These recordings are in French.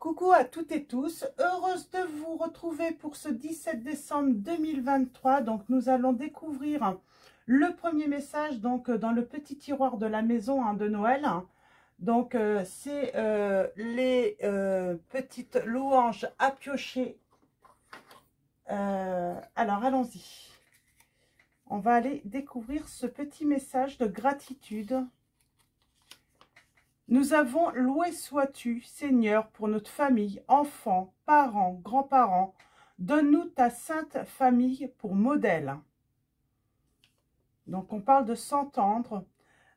Coucou à toutes et tous, heureuse de vous retrouver pour ce 17 décembre 2023. Donc nous allons découvrir le premier message dans le petit tiroir de la maison de Noël. Donc c'est les petites louanges à piocher. Alors allons-y. On va aller découvrir ce petit message de gratitude. Nous avons loué sois-tu, Seigneur, pour notre famille, enfants, parents, grands-parents. Donne-nous ta sainte famille pour modèle. Donc, on parle de s'entendre,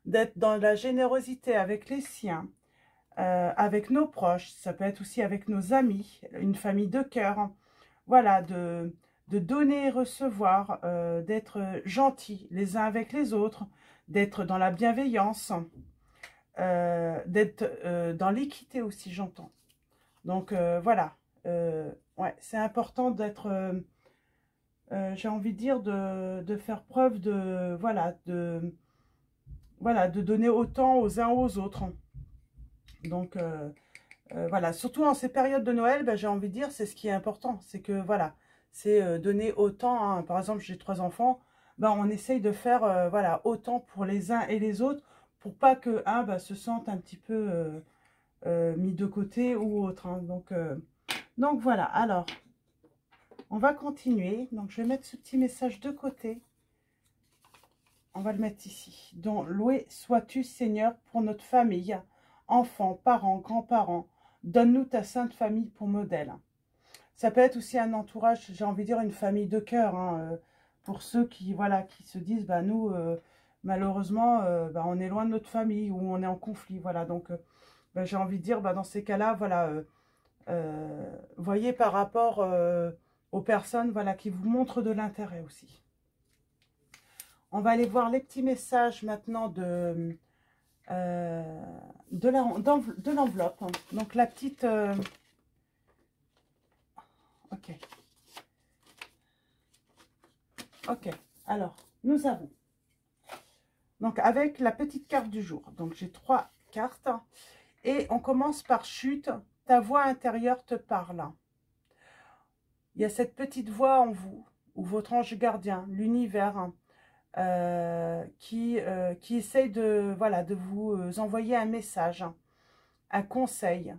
d'être dans la générosité avec les siens, avec nos proches. Ça peut être aussi avec nos amis, une famille de cœur. Voilà, de donner et recevoir, d'être gentils les uns avec les autres, d'être dans la bienveillance. D'être dans l'équité aussi, j'entends. Donc voilà, ouais, c'est important d'être, j'ai envie de dire, de faire preuve de, voilà, de donner autant aux uns aux autres. Donc voilà, surtout en ces périodes de Noël, ben, j'ai envie de dire, c'est ce qui est important, c'est que voilà, c'est donner autant, hein. Par exemple, j'ai 3 enfants, ben, on essaye de faire voilà, autant pour les uns et les autres, pour pas que un se sente un petit peu mis de côté ou autre. Hein. Donc voilà, alors, on va continuer. Donc je vais mettre ce petit message de côté. On va le mettre ici. Donc, loué sois-tu, Seigneur, pour notre famille, enfants, parents, grands-parents. Donne-nous ta sainte famille pour modèle. Ça peut être aussi un entourage, j'ai envie de dire une famille de cœur, hein, pour ceux qui, voilà, qui se disent, bah, nous, malheureusement, bah, on est loin de notre famille ou on est en conflit. Voilà, donc bah, j'ai envie de dire, bah, dans ces cas-là, voilà, voyez par rapport aux personnes, voilà, qui vous montrent de l'intérêt aussi. On va aller voir les petits messages maintenant de l'enveloppe. Donc la petite... ok. Ok. Alors, nous avons... Donc avec la petite carte du jour. Donc j'ai 3 cartes. Et on commence par chute. Ta voix intérieure te parle. Il y a cette petite voix en vous, ou votre ange gardien, l'univers, qui essaye de, voilà, de vous envoyer un message, un conseil.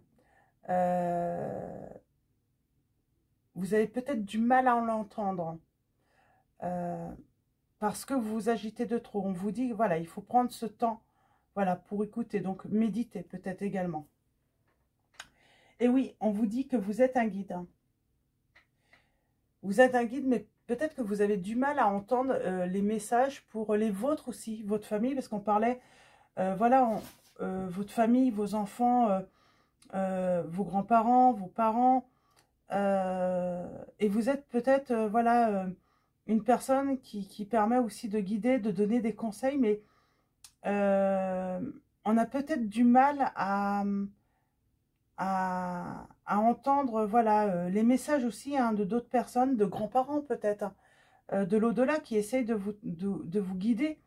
Vous avez peut-être du mal à l'entendre parce que vous vous agitez de trop. On vous dit, voilà, il faut prendre ce temps, voilà, pour écouter. Donc, méditez peut-être également. Et oui, on vous dit que vous êtes un guide. Vous êtes un guide, mais peut-être que vous avez du mal à entendre les messages pour les vôtres aussi, votre famille, parce qu'on parlait, voilà, votre famille, vos enfants, vos grands-parents, vos parents, et vous êtes peut-être, voilà, une personne qui permet aussi de guider, de donner des conseils, mais on a peut-être du mal à entendre, voilà, les messages aussi, hein, de d'autres personnes, de grands-parents peut-être, de l'au-delà qui essayent de vous guider.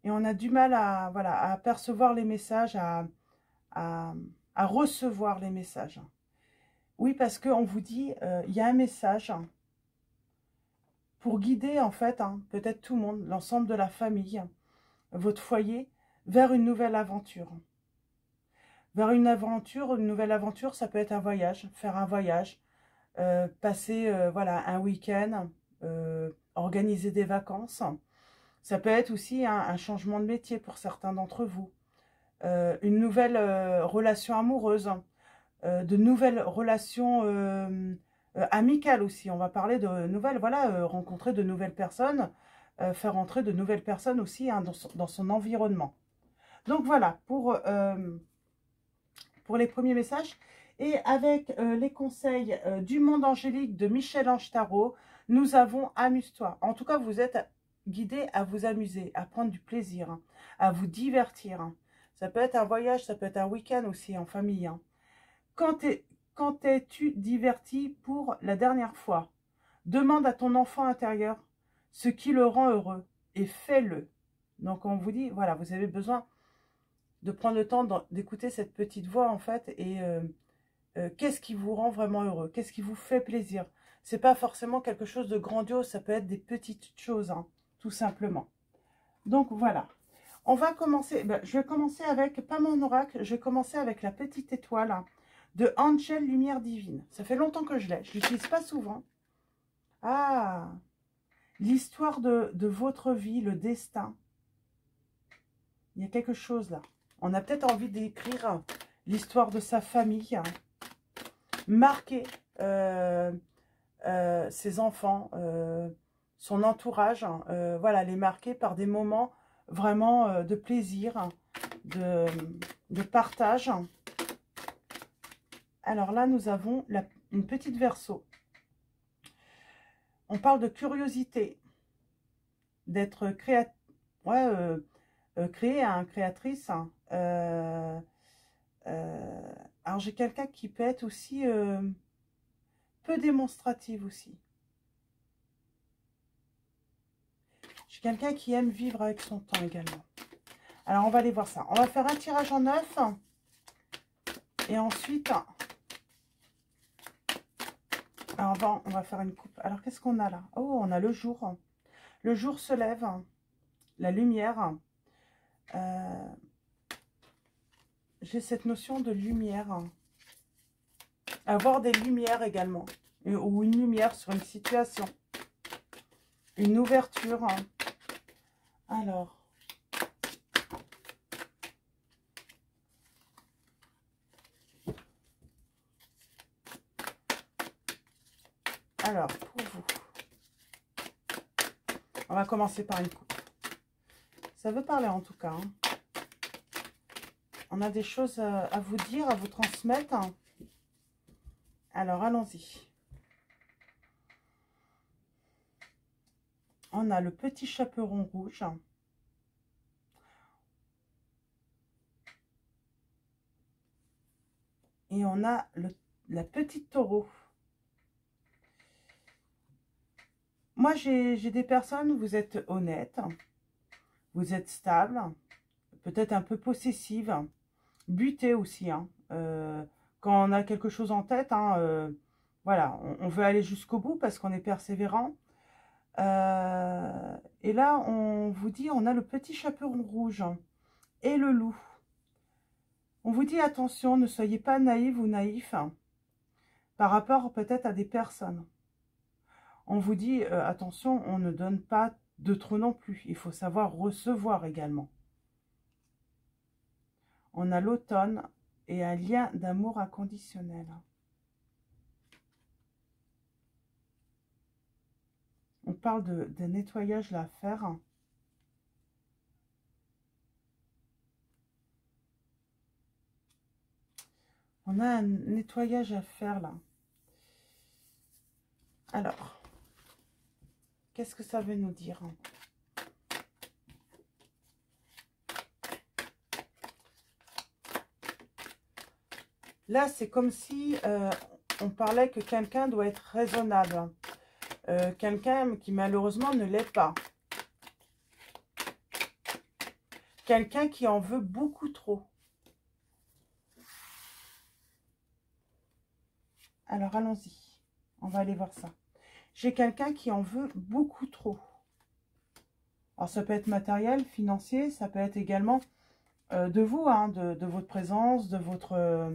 Et on a du mal à, voilà, à percevoir les messages, à recevoir les messages. Oui, parce qu'on vous dit, il y a un message pour guider, en fait, hein, peut-être tout le monde, l'ensemble de la famille, votre foyer, vers une nouvelle aventure. Vers une nouvelle aventure, ça peut être un voyage, faire un voyage, passer voilà, un week-end, organiser des vacances. Ça peut être aussi un changement de métier pour certains d'entre vous. Une nouvelle relation amoureuse, de nouvelles relations amicales aussi. On va parler de nouvelles, voilà, rencontrer de nouvelles personnes, faire entrer de nouvelles personnes aussi, hein, dans son environnement. Donc voilà, pour les premiers messages. Et avec les conseils du monde angélique de Michel-Ange Tarot, nous avons amuse-toi. En tout cas, vous êtes guidé à vous amuser, à prendre du plaisir, hein, à vous divertir. Hein. Ça peut être un voyage, ça peut être un week-end aussi en famille. Hein. Quand t'es-tu diverti pour la dernière fois? Demande à ton enfant intérieur ce qui le rend heureux et fais-le. Donc on vous dit, voilà, vous avez besoin de prendre le temps d'écouter cette petite voix en fait qu'est-ce qui vous rend vraiment heureux? Qu'est-ce qui vous fait plaisir? C'est pas forcément quelque chose de grandiose, ça peut être des petites choses, hein, tout simplement. Donc voilà. On va commencer, je vais commencer avec, pas mon oracle, je vais commencer avec la petite étoile hein, de Angel Lumière Divine. Ça fait longtemps que je l'ai, je l'utilise pas souvent. Ah, l'histoire de votre vie, le destin. Il y a quelque chose là. On a peut-être envie d'écrire l'histoire de sa famille, hein, marquer ses enfants, son entourage, hein, voilà, les marquer par des moments vraiment de plaisir, de partage. Alors là, nous avons une petite Verseau. On parle de curiosité, d'être créatrice, créatrice. Hein. Alors j'ai quelqu'un qui peut être aussi peu démonstrative aussi. J'ai quelqu'un qui aime vivre avec son temps également. Alors on va aller voir ça. On va faire un tirage en 9. Et ensuite, alors on va faire une coupe. Alors qu'est-ce qu'on a là? Oh, on a le jour. Le jour se lève. La lumière. J'ai cette notion de lumière. Avoir des lumières également. Ou une lumière sur une situation. Une ouverture. Alors. Alors, pour vous. On va commencer par une coupe. Ça veut parler en tout cas. Hein. On a des choses à vous dire, à vous transmettre. Alors, allons-y. On a le petit chaperon rouge. Et on a la petite taureau. Moi, j'ai des personnes, vous êtes honnête, vous êtes stable, peut-être un peu possessive, butée aussi. Hein. Quand on a quelque chose en tête, hein, voilà, on veut aller jusqu'au bout parce qu'on est persévérant. Et là, on vous dit, on a le petit chaperon rouge et le loup. On vous dit, attention, ne soyez pas naïve ou naïf par rapport peut-être à des personnes. On vous dit, attention, on ne donne pas de trop non plus. Il faut savoir recevoir également. On a l'automne et un lien d'amour inconditionnel. On parle de nettoyage là à faire. On a un nettoyage à faire là. Alors, qu'est-ce que ça veut nous dire? Là, c'est comme si on parlait que quelqu'un doit être raisonnable. Quelqu'un qui malheureusement ne l'est pas. Quelqu'un qui en veut beaucoup trop. Alors, allons-y. On va aller voir ça. J'ai quelqu'un qui en veut beaucoup trop. Alors, ça peut être matériel, financier, ça peut être également de vous, hein, de votre présence, de votre...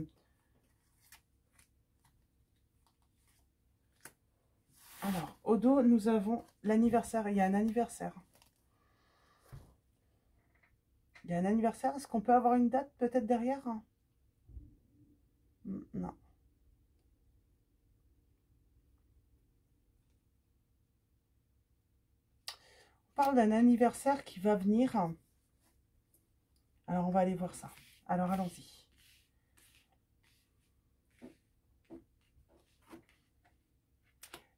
Alors, au dos, nous avons l'anniversaire. Il y a un anniversaire. Il y a un anniversaire. Est-ce qu'on peut avoir une date peut-être derrière? Non. On parle d'un anniversaire qui va venir. Alors, on va aller voir ça. Alors, allons-y.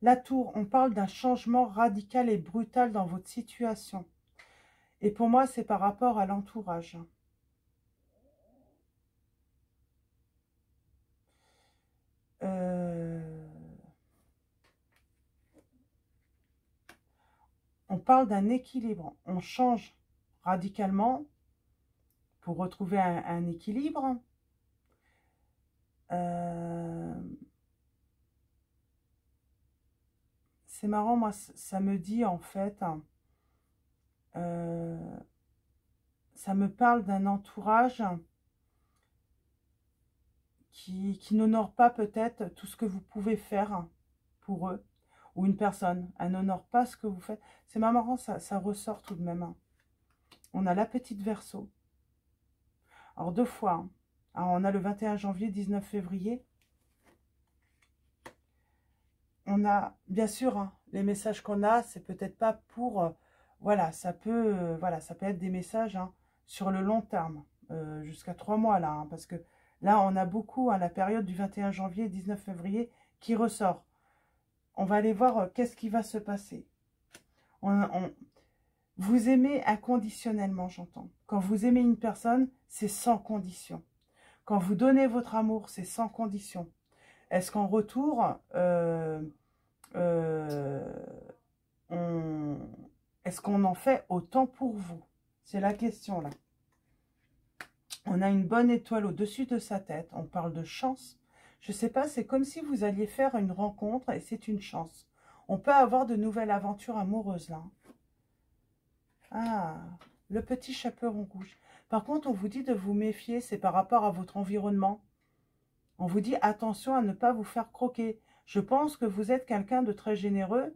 La tour, on parle d'un changement radical et brutal dans votre situation. Et pour moi, c'est par rapport à l'entourage. On parle d'un équilibre. On change radicalement pour retrouver un équilibre. c'est marrant, moi, ça me dit en fait, hein, ça me parle d'un entourage qui n'honore pas peut-être tout ce que vous pouvez faire pour eux, ou une personne, elle n'honore pas ce que vous faites. C'est marrant, ça ressort tout de même. Hein. On a la petite Verseau. Alors, deux fois. Hein. Alors, on a le 21 janvier, 19 février. On a, bien sûr, hein, les messages qu'on a, c'est peut-être pas pour... voilà, ça peut être des messages hein, sur le long terme, jusqu'à 3 mois, là. Hein, parce que là, on a beaucoup, à la période du 21 janvier, 19 février, qui ressort. On va aller voir qu'est-ce qui va se passer. Vous aimez inconditionnellement, j'entends. Quand vous aimez une personne, c'est sans condition. Quand vous donnez votre amour, c'est sans condition. Est-ce qu'en retour, est-ce qu'on en fait autant pour vous? C'est la question, là. On a une bonne étoile au-dessus de sa tête. On parle de chance. Je ne sais pas, c'est comme si vous alliez faire une rencontre et c'est une chance. On peut avoir de nouvelles aventures amoureuses, là. Ah, le petit chaperon rouge. Par contre, on vous dit de vous méfier, c'est par rapport à votre environnement. On vous dit attention à ne pas vous faire croquer. Je pense que vous êtes quelqu'un de très généreux.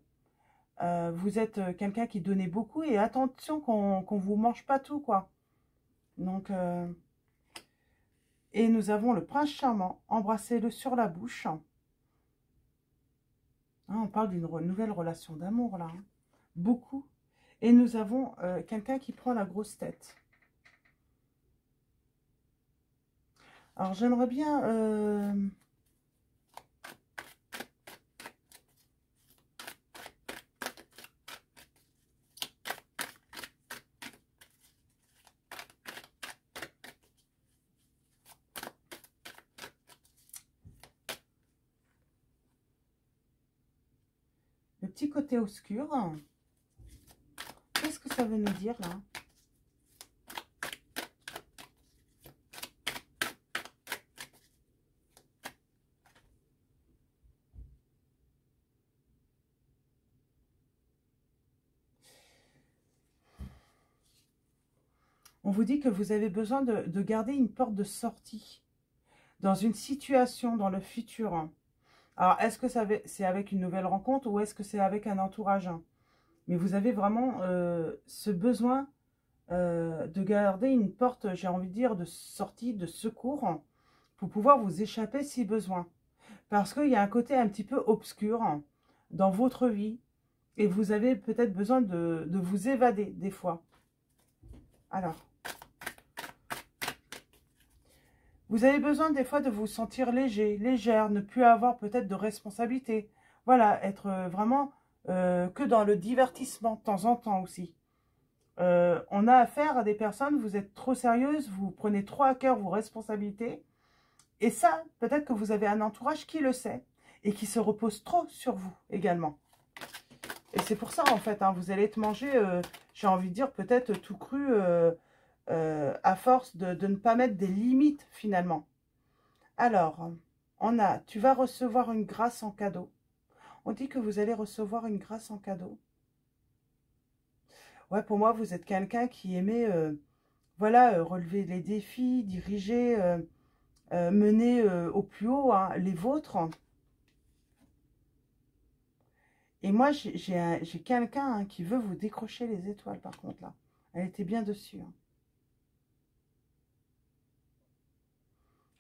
Vous êtes quelqu'un qui donnait beaucoup. Et attention qu'on ne vous mange pas tout, quoi. Donc, et nous avons le prince charmant. Embrassez-le sur la bouche. Ah, on parle d'une nouvelle relation d'amour, là. Hein. Beaucoup. Et nous avons quelqu'un qui prend la grosse tête. Alors, j'aimerais bien... le petit côté obscur. Qu'est-ce que ça veut nous dire, là? On vous dit que vous avez besoin de garder une porte de sortie dans une situation, dans le futur. Alors, est-ce que c'est avec une nouvelle rencontre ou est-ce que c'est avec un entourage? Mais vous avez vraiment ce besoin de garder une porte, j'ai envie de dire, de sortie, de secours, pour pouvoir vous échapper si besoin. Parce qu'il y a un côté un petit peu obscur dans votre vie et vous avez peut-être besoin de vous évader des fois. Alors, vous avez besoin des fois de vous sentir léger, légère, ne plus avoir peut-être de responsabilité. Voilà, être vraiment que dans le divertissement, de temps en temps aussi. On a affaire à des personnes, vous êtes trop sérieuse, vous prenez trop à cœur vos responsabilités. Et ça, peut-être que vous avez un entourage qui le sait et qui se repose trop sur vous également. Et c'est pour ça, en fait, hein, vous allez être mangé, j'ai envie de dire, peut-être tout cru, à force de ne pas mettre des limites, finalement. Alors, on a, tu vas recevoir une grâce en cadeau. On dit que vous allez recevoir une grâce en cadeau. Ouais, pour moi, vous êtes quelqu'un qui aimait, voilà, relever les défis, diriger, mener au plus haut, hein, les vôtres. Et moi, j'ai quelqu'un hein, qui veut vous décrocher les étoiles, par contre, là. Elle était bien dessus. Hein.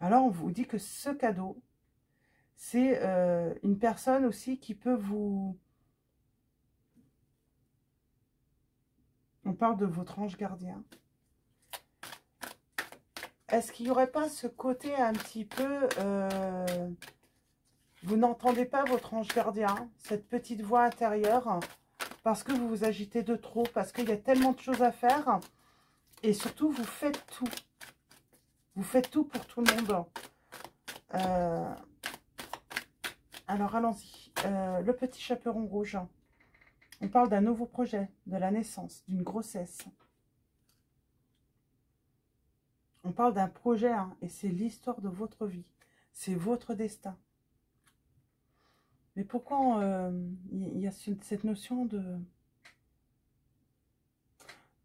Alors, on vous dit que ce cadeau, c'est une personne aussi qui peut vous... On parle de votre ange gardien. Est-ce qu'il n'y aurait pas ce côté un petit peu... vous n'entendez pas votre ange gardien, cette petite voix intérieure, parce que vous vous agitez de trop, parce qu'il y a tellement de choses à faire. Et surtout, vous faites tout. Vous faites tout pour tout le monde. Alors, allons-y. Le petit chaperon rouge. On parle d'un nouveau projet, de la naissance, d'une grossesse. On parle d'un projet, hein, et c'est l'histoire de votre vie. C'est votre destin. Mais pourquoi il y a cette notion de...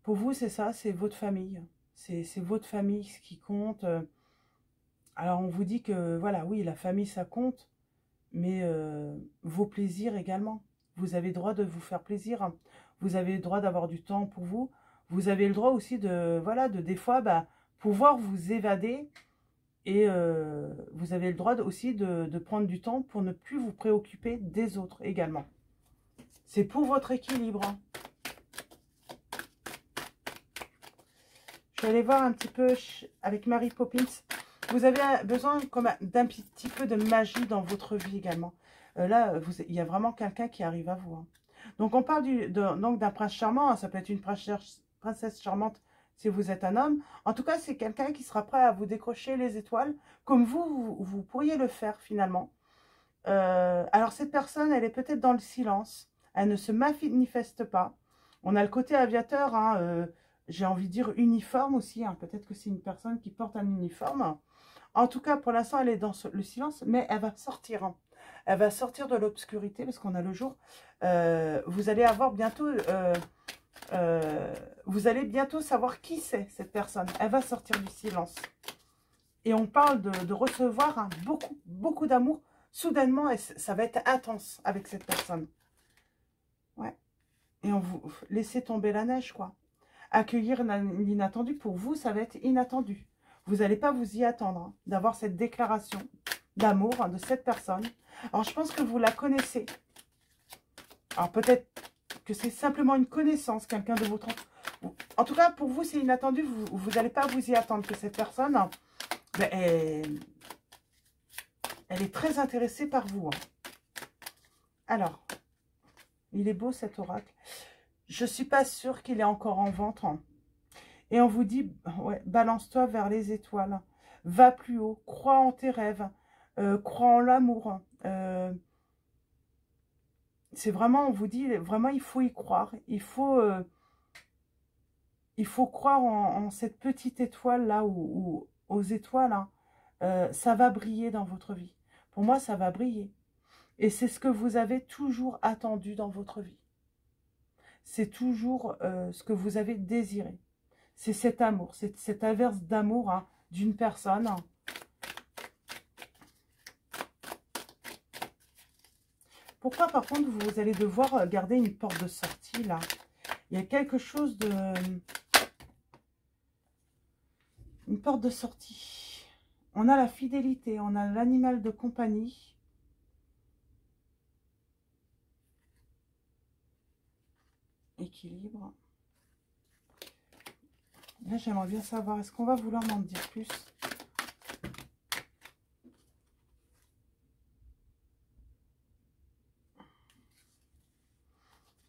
Pour vous, c'est ça, c'est votre famille. C'est votre famille ce qui compte. Alors, on vous dit que, voilà, oui, la famille, ça compte, mais vos plaisirs également. Vous avez le droit de vous faire plaisir. Vous avez le droit d'avoir du temps pour vous. Vous avez le droit aussi de, voilà, de des fois, bah, pouvoir vous évader. Et vous avez le droit aussi de prendre du temps pour ne plus vous préoccuper des autres également. C'est pour votre équilibre. Je vais aller voir un petit peu avec Mary Poppins. Vous avez besoin d'un petit peu de magie dans votre vie également. Là, il y a vraiment quelqu'un qui arrive à vous. Hein. Donc, on parle donc d'un prince charmant. Hein. Ça peut être une princesse charmante si vous êtes un homme. En tout cas, c'est quelqu'un qui sera prêt à vous décrocher les étoiles, comme vous pourriez le faire finalement. Alors, cette personne, elle est peut-être dans le silence. Elle ne se manifeste pas. On a le côté aviateur, hein, j'ai envie de dire uniforme aussi. Hein. Peut-être que c'est une personne qui porte un uniforme. En tout cas, pour l'instant, elle est dans le silence, mais elle va sortir. Hein. Elle va sortir de l'obscurité parce qu'on a le jour. Vous allez avoir bientôt... vous allez bientôt savoir qui c'est, cette personne. Elle va sortir du silence. Et on parle de recevoir hein, beaucoup d'amour. Soudainement, et ça va être intense avec cette personne. Ouais. Et on vous laissez tomber la neige, quoi. Accueillir l'inattendu, pour vous, ça va être inattendu. Vous n'allez pas vous y attendre, hein, d'avoir cette déclaration d'amour hein, de cette personne. Alors, je pense que vous la connaissez. Alors, peut-être que c'est simplement une connaissance, quelqu'un de votre... En tout cas, pour vous, c'est inattendu. Vous n'allez pas vous y attendre que cette personne, ben, elle est très intéressée par vous. Hein. Alors, il est beau cet oracle. Je ne suis pas sûre qu'il est encore en vente. Hein. Et on vous dit, ouais, balance-toi vers les étoiles. Va plus haut, crois en tes rêves, crois en l'amour. C'est vraiment, on vous dit, vraiment, il faut y croire. Il faut croire en cette petite étoile-là, ou aux étoiles. Hein. Ça va briller dans votre vie. Pour moi, ça va briller. Et c'est ce que vous avez toujours attendu dans votre vie. C'est toujours ce que vous avez désiré. C'est cet amour, c'est cette averse d'amour hein, d'une personne. Pourquoi, par contre, vous allez devoir garder une porte de sortie, là? Il y a quelque chose de... Une porte de sortie. On a la fidélité, on a l'animal de compagnie. Équilibre. Là, j'aimerais bien savoir, est-ce qu'on va vouloir m'en dire plus?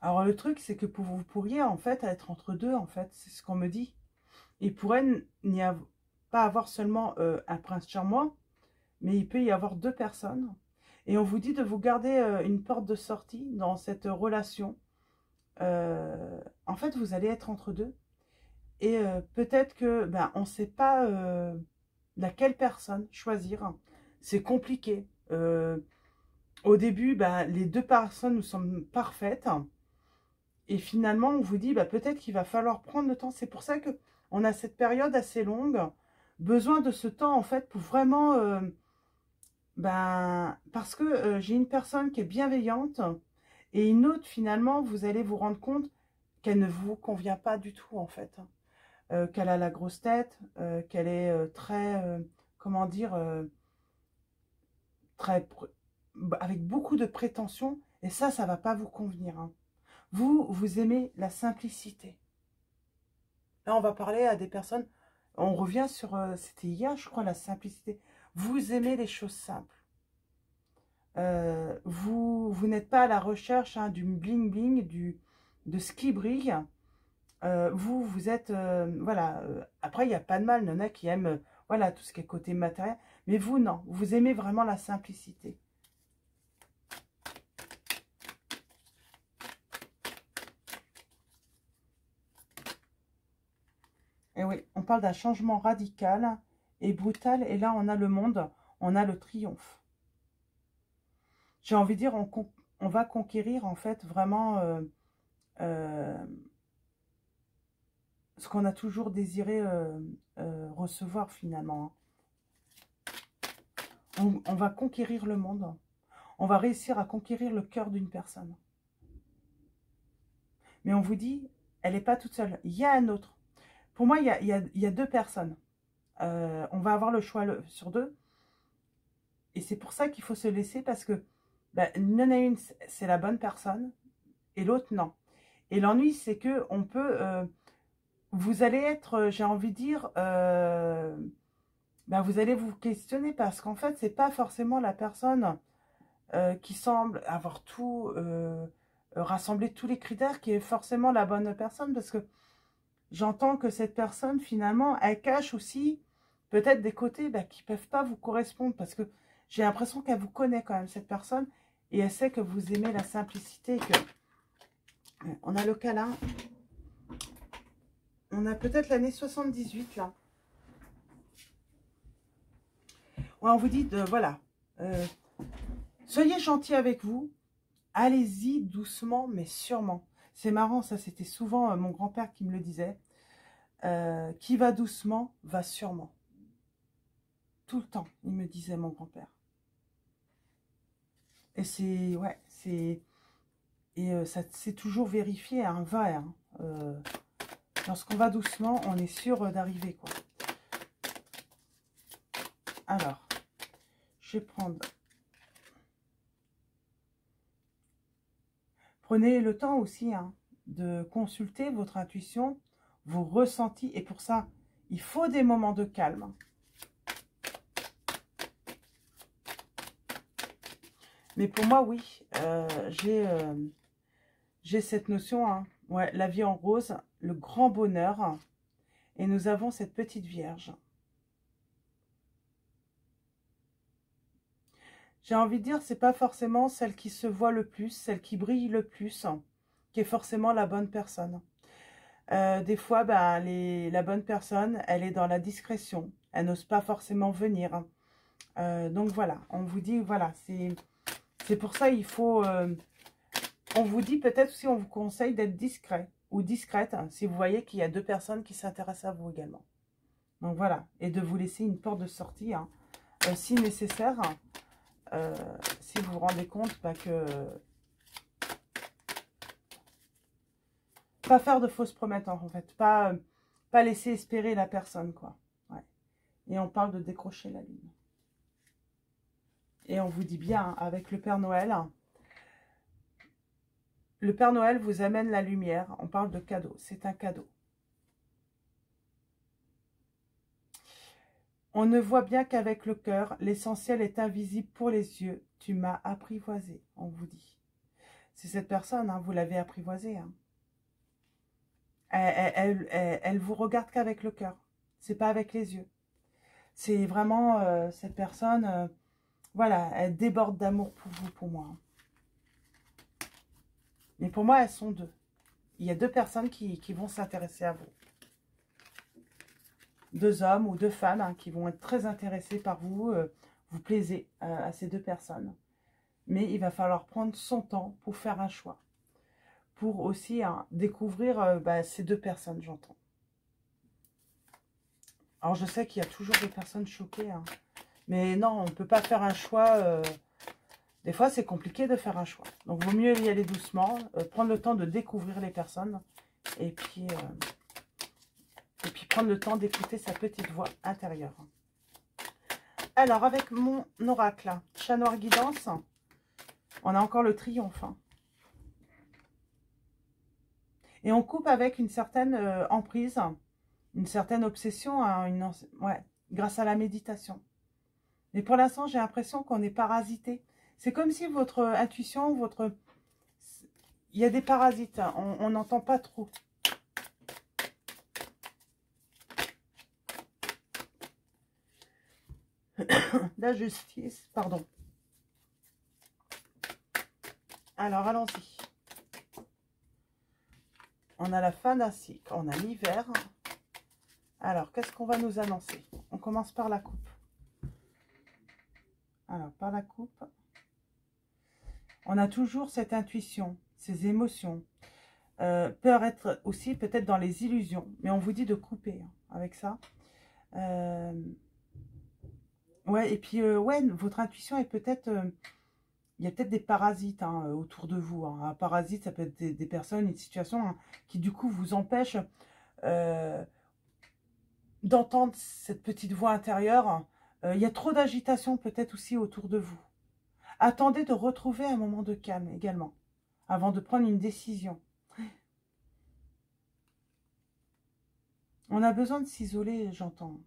Alors, le truc, c'est que vous pourriez, en fait, être entre deux, en fait. C'est ce qu'on me dit. Il pourrait pas avoir seulement un prince charmant, mais il peut y avoir deux personnes. Et on vous dit de vous garder une porte de sortie dans cette relation. En fait, vous allez être entre deux. Et peut-être que, ben, on ne sait pas laquelle personne choisir. C'est compliqué. Au début, ben, les deux personnes nous semblent parfaites. Et finalement, on vous dit, ben, peut-être qu'il va falloir prendre le temps. C'est pour ça que on a cette période assez longue. Besoin de ce temps, en fait, pour vraiment... ben, parce que j'ai une personne qui est bienveillante. Et une autre, finalement, vous allez vous rendre compte qu'elle ne vous convient pas du tout, en fait. Qu'elle a la grosse tête, qu'elle est très, comment dire, très, avec beaucoup de prétention. Et ça va pas vous convenir. Hein. Vous aimez la simplicité. Là, on va parler à des personnes, on revient sur, c'était hier, je crois, la simplicité. Vous aimez les choses simples. Vous n'êtes pas à la recherche hein, du bling-bling, de ce qui brille. Vous êtes, voilà, après, il n'y a pas de mal, il y en a qui aiment, voilà, tout ce qui est côté matériel. Mais vous, non, vous aimez vraiment la simplicité. Et oui, on parle d'un changement radical et brutal. Et là, on a le monde, on a le triomphe. j'ai envie de dire, on va conquérir en fait vraiment ce qu'on a toujours désiré recevoir finalement. On va conquérir le monde. On va réussir à conquérir le cœur d'une personne. Mais on vous dit, elle n'est pas toute seule. Il y a un autre. Pour moi, il y a deux personnes. On va avoir le choix sur deux. Et c'est pour ça qu'il faut se laisser parce que il y en a une, c'est la bonne personne. Et l'autre, non. Et l'ennui, c'est que on peut... vous allez être, j'ai envie de dire... vous allez vous questionner parce qu'en fait, c'est pas forcément la personne qui semble avoir tout... rassembler tous les critères qui est forcément la bonne personne parce que j'entends que cette personne, finalement, elle cache aussi peut-être des côtés qui ne peuvent pas vous correspondre parce que j'ai l'impression qu'elle vous connaît quand même, cette personne, et elle sait que vous aimez la simplicité, que on a le câlin. On a peut-être l'année 78, là. Ouais, on vous dit, voilà, soyez gentil avec vous, allez-y doucement, mais sûrement. C'est marrant, ça, c'était souvent mon grand-père qui me le disait. Qui va doucement, va sûrement. Tout le temps, il me disait, mon grand-père. Et c'est, ouais, c'est... Et ça c'est toujours vérifié, hein, va, hein. Lorsqu'on va doucement, on est sûr d'arriver, quoi. Alors, je vais prendre... Prenez le temps aussi de consulter votre intuition, vos ressentis. Et pour ça, il faut des moments de calme. Mais pour moi, oui, j'ai cette notion, ouais, la vie en rose, le grand bonheur. Et nous avons cette petite vierge. J'ai envie de dire, c'est pas forcément celle qui se voit le plus, celle qui brille le plus, qui est forcément la bonne personne. Des fois, la bonne personne, elle est dans la discrétion. Elle n'ose pas forcément venir. Donc voilà, on vous dit, voilà, c'est pour ça il faut... on vous dit peut-être aussi, on vous conseille d'être discret ou discrète si vous voyez qu'il y a deux personnes qui s'intéressent à vous également. Donc voilà, et de vous laisser une porte de sortie si nécessaire. Si vous vous rendez compte que... Pas faire de fausses promesses, en fait. Pas laisser espérer la personne, quoi. Ouais. Et on parle de décrocher la lune. Et on vous dit bien, avec le Père Noël, le Père Noël vous amène la lumière. On parle de cadeau. C'est un cadeau. On ne voit bien qu'avec le cœur, l'essentiel est invisible pour les yeux. Tu m'as apprivoisé, on vous dit. C'est cette personne, vous l'avez apprivoisée. Elle vous regarde qu'avec le cœur. C'est pas avec les yeux. C'est vraiment cette personne, voilà, elle déborde d'amour pour vous, pour moi. Mais pour moi, elles sont deux. Il y a deux personnes qui vont s'intéresser à vous. Deux hommes ou deux femmes qui vont être très intéressés par vous. Vous plaisez à ces deux personnes. Mais il va falloir prendre son temps pour faire un choix. Pour aussi découvrir ces deux personnes, j'entends. Alors, je sais qu'il y a toujours des personnes choquées. Mais non, on ne peut pas faire un choix. Des fois, c'est compliqué de faire un choix. Donc, il vaut mieux y aller doucement. Prendre le temps de découvrir les personnes. Et puis prendre le temps d'écouter sa petite voix intérieure. Alors, avec mon oracle, chat noir guidance, on a encore le triomphe. Et on coupe avec une certaine emprise, une certaine obsession, ouais, grâce à la méditation. Mais pour l'instant, j'ai l'impression qu'on est parasité. C'est comme si votre intuition, il y a des parasites, on n'entend pas trop. La justice, pardon. Alors, allons-y. On a la fin d'un cycle, on a l'hiver. Alors, qu'est-ce qu'on va nous annoncer? On commence par la coupe. Alors, par la coupe. On a toujours cette intuition, ces émotions. Peut être aussi peut-être dans les illusions. Mais on vous dit de couper hein, avec ça. Ouais, et puis, ouais, votre intuition est peut-être... il y a peut-être des parasites hein, autour de vous. Hein. Un parasite, ça peut être des personnes, une situation hein, qui, du coup, vous empêche d'entendre cette petite voix intérieure. Il y a trop d'agitation peut-être aussi autour de vous. Attendez de retrouver un moment de calme également, avant de prendre une décision. On a besoin de s'isoler, j'entends.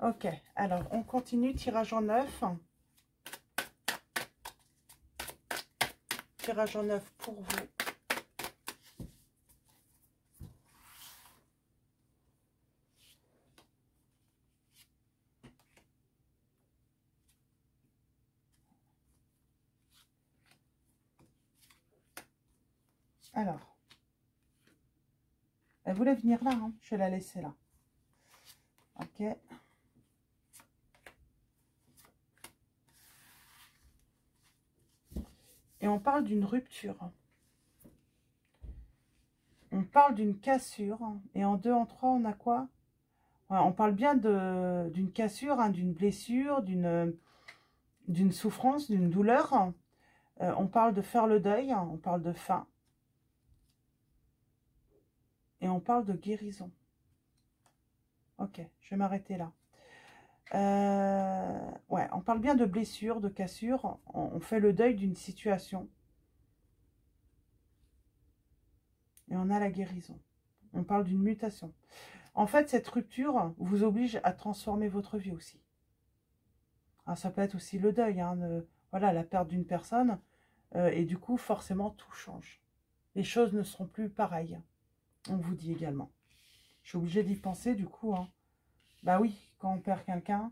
Ok, alors on continue, tirage en 9. Tirage en 9 pour vous. Alors, elle voulait venir là, hein. Je vais la laisser là. Ok. Et on parle d'une rupture. On parle d'une cassure. Et en 2, en 3, on a quoi? Voilà, on parle bien d'une cassure, hein, d'une blessure, d'une souffrance, d'une douleur. On parle de faire le deuil, on parle de fin. Et on parle de guérison. Ok, je vais m'arrêter là. Ouais, on parle bien de blessure, de cassure. On fait le deuil d'une situation. Et on a la guérison. On parle d'une mutation. En fait, cette rupture vous oblige à transformer votre vie aussi. Alors, ça peut être aussi le deuil, hein, voilà, la perte d'une personne. Et du coup, forcément, tout change. Les choses ne seront plus pareilles. On vous dit également. Je suis obligée d'y penser, du coup. Hein. Bah oui, quand on perd quelqu'un,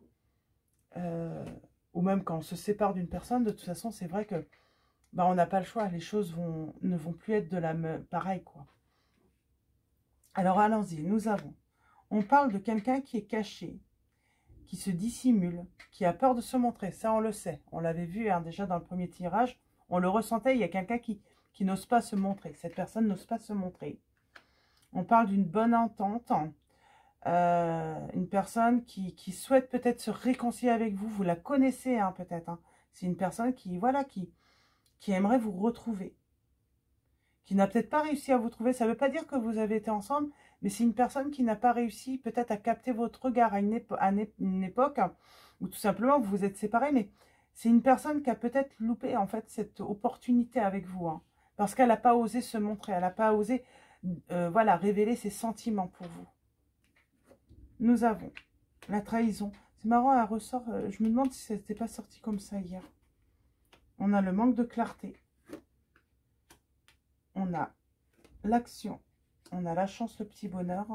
ou même quand on se sépare d'une personne, de toute façon, c'est vrai que bah, on n'a pas le choix. Les choses ne vont plus être de la même pareil, quoi. Alors, allons-y. On parle de quelqu'un qui est caché, qui se dissimule, qui a peur de se montrer. Ça, on le sait. On l'avait vu hein, déjà dans le premier tirage. On le ressentait. Il y a quelqu'un qui n'ose pas se montrer. Cette personne n'ose pas se montrer. On parle d'une bonne entente. Une personne qui souhaite peut-être se réconcilier avec vous. Vous la connaissez hein, peut-être. Hein. C'est une personne voilà, qui aimerait vous retrouver. Qui n'a peut-être pas réussi à vous trouver. Ça ne veut pas dire que vous avez été ensemble, mais c'est une personne qui n'a pas réussi peut-être à capter votre regard à une époque où tout simplement vous vous êtes séparés. Mais c'est une personne qui a peut-être loupé en fait cette opportunité avec vous. Hein, parce qu'elle n'a pas osé se montrer. Elle n'a pas osé voilà, révéler ses sentiments pour vous. Nous avons la trahison. C'est marrant, elle ressort. Je me demande si ça n'était pas sorti comme ça hier. On a le manque de clarté. On a l'action. On a la chance, le petit bonheur.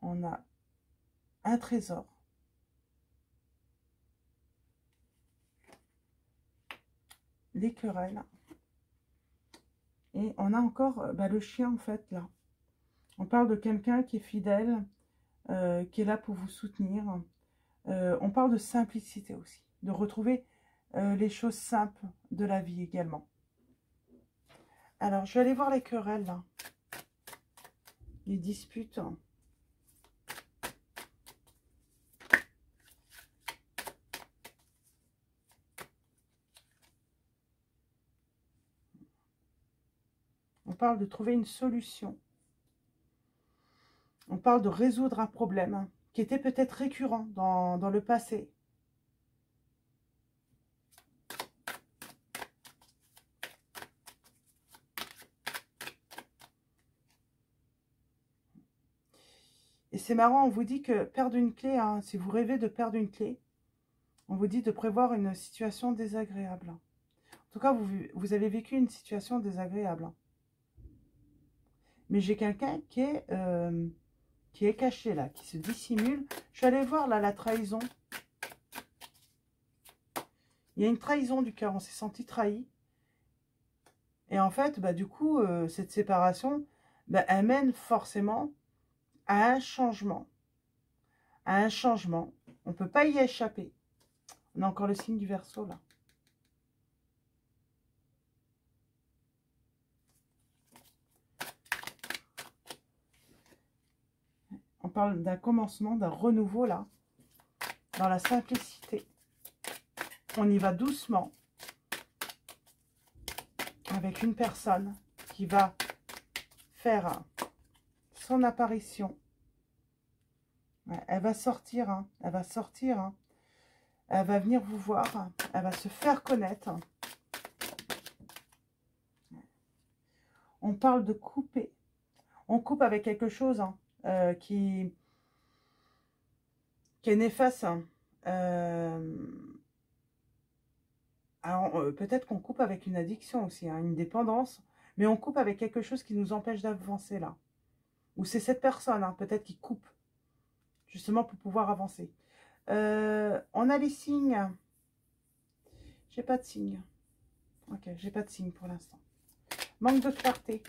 On a un trésor. Les querelles. Et on a encore le chien, en fait, là. On parle de quelqu'un qui est fidèle, qui est là pour vous soutenir. On parle de simplicité aussi. De retrouver les choses simples de la vie également. Alors, je vais aller voir les querelles, là. Les disputes. On parle de trouver une solution. On parle de résoudre un problème qui était peut-être récurrent dans le passé. Et c'est marrant, on vous dit que perdre une clé, hein, si vous rêvez de perdre une clé, on vous dit de prévoir une situation désagréable. En tout cas, vous avez vécu une situation désagréable. Mais j'ai quelqu'un qui est caché là, qui se dissimule. Je suis allée voir là la trahison. Il y a une trahison du cœur, on s'est senti trahi. Et en fait, bah, du coup, cette séparation, bah, elle mène forcément à un changement. À un changement. On ne peut pas y échapper. On a encore le signe du Verseau, là. On parle d'un commencement, d'un renouveau, là. Dans la simplicité. On y va doucement. Avec une personne qui va faire son apparition. Ouais, elle va sortir, hein, elle va sortir. Hein. Elle va venir vous voir. Elle va se faire connaître. On parle de couper. On coupe avec quelque chose hein, qui est néfaste. Hein. Alors, peut-être qu'on coupe avec une addiction aussi, hein, une dépendance. Mais on coupe avec quelque chose qui nous empêche d'avancer là. Ou c'est cette personne, hein, peut-être, qui coupe. Justement pour pouvoir avancer. On a les signes. J'ai pas de signe. Ok, j'ai pas de signe pour l'instant. Manque de clarté.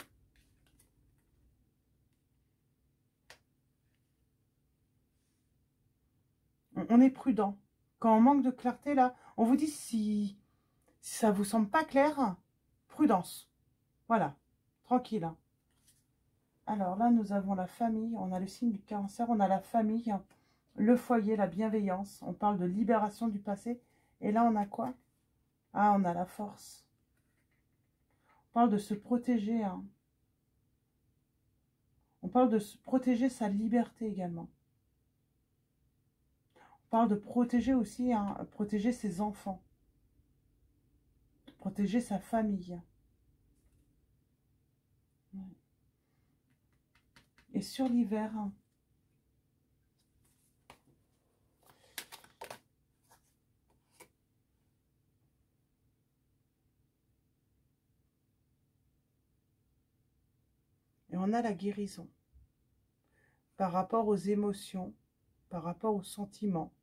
On est prudent. Quand on manque de clarté, là, on vous dit si ça vous semble pas clair, prudence. Voilà, tranquille. Hein. Alors là, nous avons la famille. On a le signe du Cancer. On a la famille, le foyer, la bienveillance. On parle de libération du passé. Et là, on a quoi? Ah, on a la force. On parle de se protéger. Hein. On parle de se protéger sa liberté également. On parle de protéger aussi, hein, protéger ses enfants. Protéger sa famille. Et sur l'hiver, et on a la guérison. Par rapport aux émotions, par rapport aux sentiments.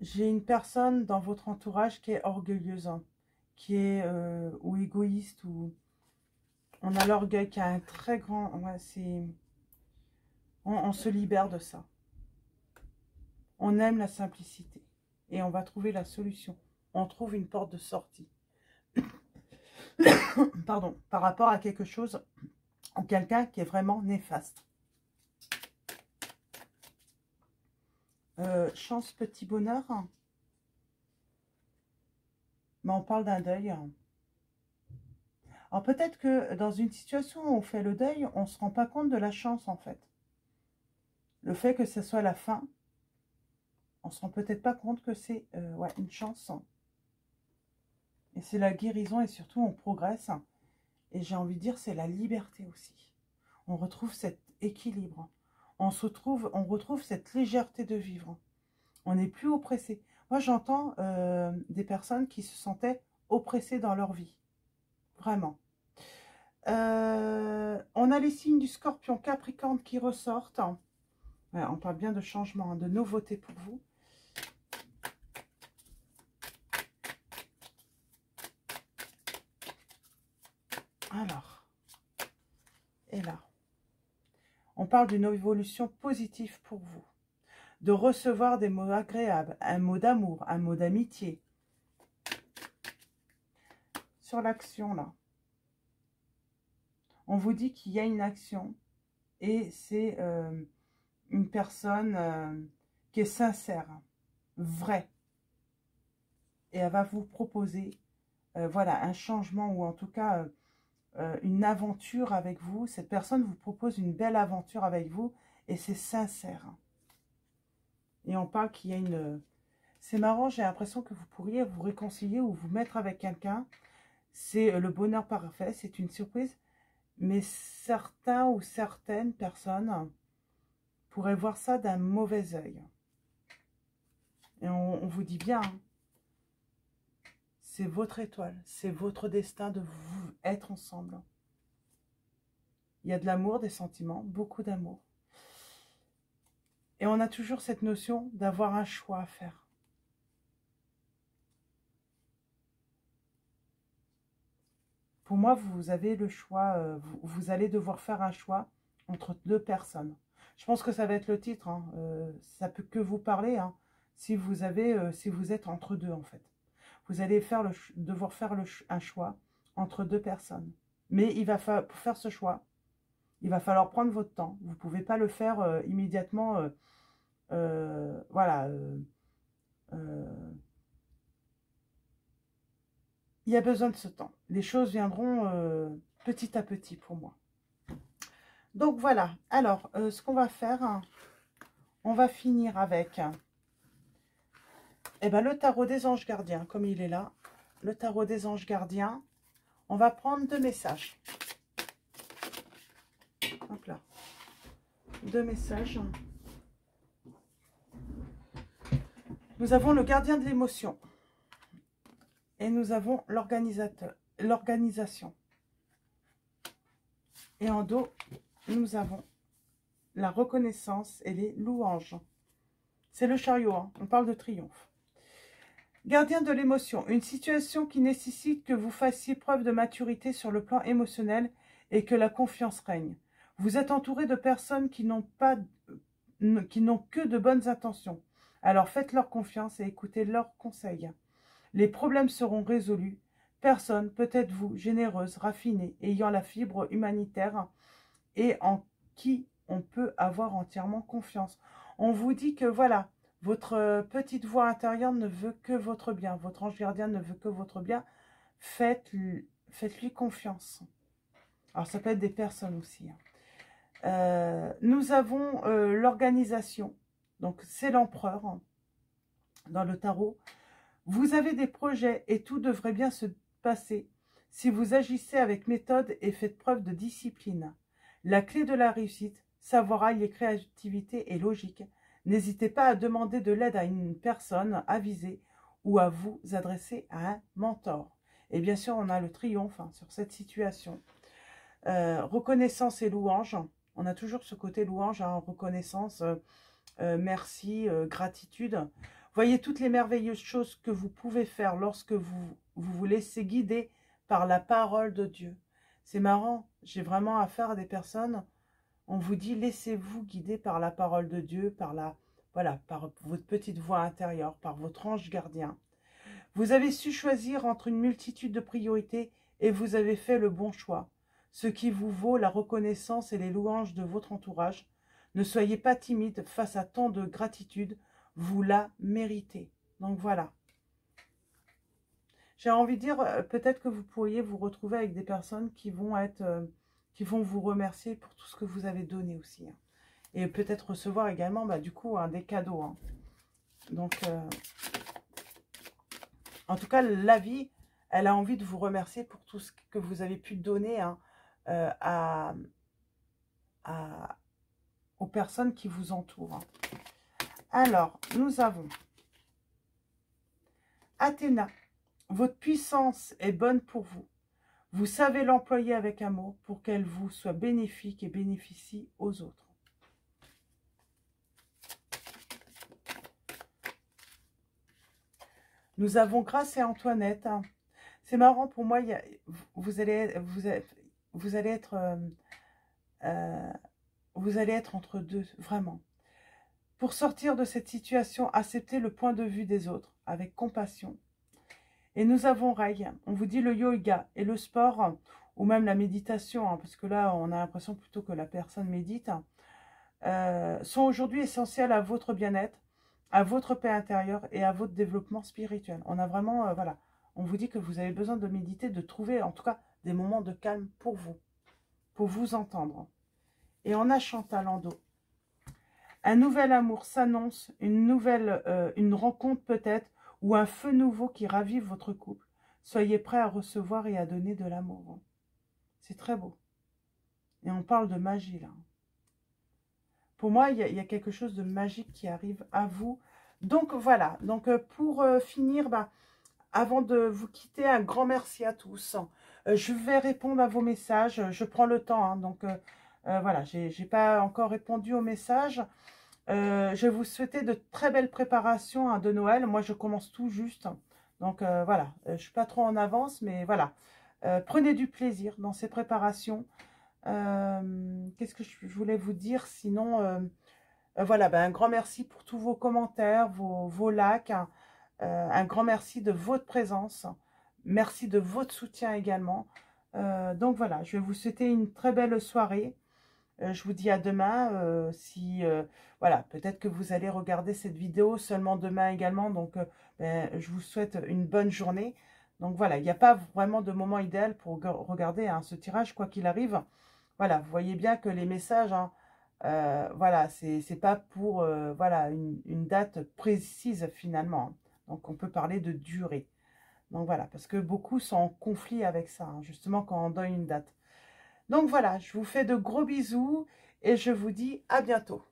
J'ai une personne dans votre entourage qui est orgueilleuse, hein, qui est ou égoïste, ou on a l'orgueil qui a un très grand... Ouais, c'est... On se libère de ça. On aime la simplicité. Et on va trouver la solution. On trouve une porte de sortie. Pardon, par rapport à quelque chose ou quelqu'un qui est vraiment néfaste. Chance, petit bonheur. Mais on parle d'un deuil. Alors peut-être que dans une situation où on fait le deuil, on ne se rend pas compte de la chance en fait. Le fait que ce soit la fin, on ne se rend peut-être pas compte que c'est ouais, une chance. Et c'est la guérison et surtout on progresse. Et j'ai envie de dire c'est la liberté aussi. On retrouve cet équilibre. On retrouve cette légèreté de vivre. On n'est plus oppressé. Moi j'entends des personnes qui se sentaient oppressées dans leur vie. Vraiment. On a les signes du Scorpion, Capricorne qui ressortent. Ouais, on parle bien de changement, de nouveauté pour vous. Alors, et là, on parle d'une évolution positive pour vous. De recevoir des mots agréables, un mot d'amour, un mot d'amitié. Sur l'action, là, on vous dit qu'il y a une action et c'est une personne qui est sincère, vraie. Et elle va vous proposer, voilà, un changement ou en tout cas une aventure avec vous. Cette personne vous propose une belle aventure avec vous et c'est sincère. Et on parle qu'il y a une... C'est marrant, j'ai l'impression que vous pourriez vous réconcilier ou vous mettre avec quelqu'un. C'est le bonheur parfait, c'est une surprise. Mais certains ou certaines personnes pourraient voir ça d'un mauvais œil. Et on vous dit bien, hein, c'est votre étoile, c'est votre destin de vous être ensemble. Il y a de l'amour, des sentiments, beaucoup d'amour. Et on a toujours cette notion d'avoir un choix à faire. Pour moi, vous avez le choix, vous allez devoir faire un choix entre deux personnes. Je pense que ça va être le titre. Hein. Ça peut que vous parler hein, si vous êtes entre deux en fait. Vous allez devoir faire un choix entre deux personnes. Mais pour faire ce choix, il va falloir prendre votre temps. Vous ne pouvez pas le faire immédiatement. Voilà. Il y a besoin de ce temps. Les choses viendront petit à petit pour moi. Donc voilà. Alors, ce qu'on va faire, on va finir avec le tarot des anges gardiens, comme il est là. Le tarot des anges gardiens. On va prendre 2 messages. Hop là. 2 messages. Nous avons le gardien de l'émotion. Et nous avons l'organisation. Et en dos, nous avons la reconnaissance et les louanges. C'est le chariot, hein. On parle de triomphe. Gardien de l'émotion, une situation qui nécessite que vous fassiez preuve de maturité sur le plan émotionnel et que la confiance règne. Vous êtes entouré de personnes qui n'ont que de bonnes intentions. Alors faites-leur confiance et écoutez leurs conseils. Les problèmes seront résolus. Personne, peut-être vous, généreuse, raffinée, ayant la fibre humanitaire et en qui on peut avoir entièrement confiance. On vous dit que voilà, votre petite voix intérieure ne veut que votre bien. Votre ange gardien ne veut que votre bien. Faites-lui confiance. Alors, ça peut être des personnes aussi. Nous avons l'organisation. Donc, c'est l'empereur hein, dans le tarot. Vous avez des projets et tout devrait bien se passer si vous agissez avec méthode et faites preuve de discipline. La clé de la réussite, savoir allier créativité et logique. N'hésitez pas à demander de l'aide à une personne avisée ou à vous adresser à un mentor. Et bien sûr, on a le triomphe hein, sur cette situation. Reconnaissance et louange. On a toujours ce côté louange, hein, reconnaissance, merci, gratitude. Voyez toutes les merveilleuses choses que vous pouvez faire lorsque vous vous laissez guider par la parole de Dieu. C'est marrant, j'ai vraiment affaire à des personnes, on vous dit laissez-vous guider par la parole de Dieu, par votre petite voix intérieure, par votre ange gardien. Vous avez su choisir entre une multitude de priorités et vous avez fait le bon choix, ce qui vous vaut la reconnaissance et les louanges de votre entourage. Ne soyez pas timide face à tant de gratitude, vous la méritez. Donc voilà. J'ai envie de dire, peut-être que vous pourriez vous retrouver avec des personnes qui vont vous remercier pour tout ce que vous avez donné aussi. Hein. Et peut-être recevoir également, du coup, des cadeaux. Hein. Donc, en tout cas, la vie, elle a envie de vous remercier pour tout ce que vous avez pu donner hein, aux personnes qui vous entourent. Hein. Alors, nous avons Athéna. Votre puissance est bonne pour vous. Vous savez l'employer avec amour pour qu'elle vous soit bénéfique et bénéficie aux autres. Nous avons Grâce et Antoinette. C'est marrant pour moi, vous allez être entre deux, vraiment. Pour sortir de cette situation, acceptez le point de vue des autres avec compassion. Et nous avons Ray, on vous dit le yoga et le sport, ou même la méditation, hein, parce que là, on a l'impression plutôt que la personne médite, sont aujourd'hui essentiels à votre bien-être, à votre paix intérieure et à votre développement spirituel. On a vraiment, voilà, on vous dit que vous avez besoin de méditer, de trouver en tout cas des moments de calme pour vous entendre. Et on a Chantal en dos. Un nouvel amour s'annonce, une rencontre peut-être, ou un feu nouveau qui ravive votre couple. Soyez prêts à recevoir et à donner de l'amour. C'est très beau. Et on parle de magie, là. Pour moi, il y a quelque chose de magique qui arrive à vous. Donc, voilà. Donc, pour finir, avant de vous quitter, un grand merci à tous. Je vais répondre à vos messages. Je prends le temps. Hein, donc, voilà, je n'ai pas encore répondu aux messages. Je vais vous souhaiter de très belles préparations hein, de Noël. Moi, je commence tout juste. Donc, voilà, je ne suis pas trop en avance, mais voilà. Prenez du plaisir dans ces préparations. Qu'est-ce que je voulais vous dire sinon voilà, ben, un grand merci pour tous vos commentaires, vos likes, hein. Un grand merci de votre présence. Merci de votre soutien également. Donc voilà, je vais vous souhaiter une très belle soirée. Je vous dis à demain. Voilà, peut-être que vous allez regarder cette vidéo seulement demain également. Donc, ben, je vous souhaite une bonne journée. Donc voilà, il n'y a pas vraiment de moment idéal pour regarder hein, ce tirage, quoi qu'il arrive. Voilà, vous voyez bien que les messages, hein, voilà, c'est pas pour voilà, une date précise finalement, hein. Donc on peut parler de durée. Donc voilà, parce que beaucoup sont en conflit avec ça, hein, justement quand on donne une date. Donc voilà, je vous fais de gros bisous et je vous dis à bientôt.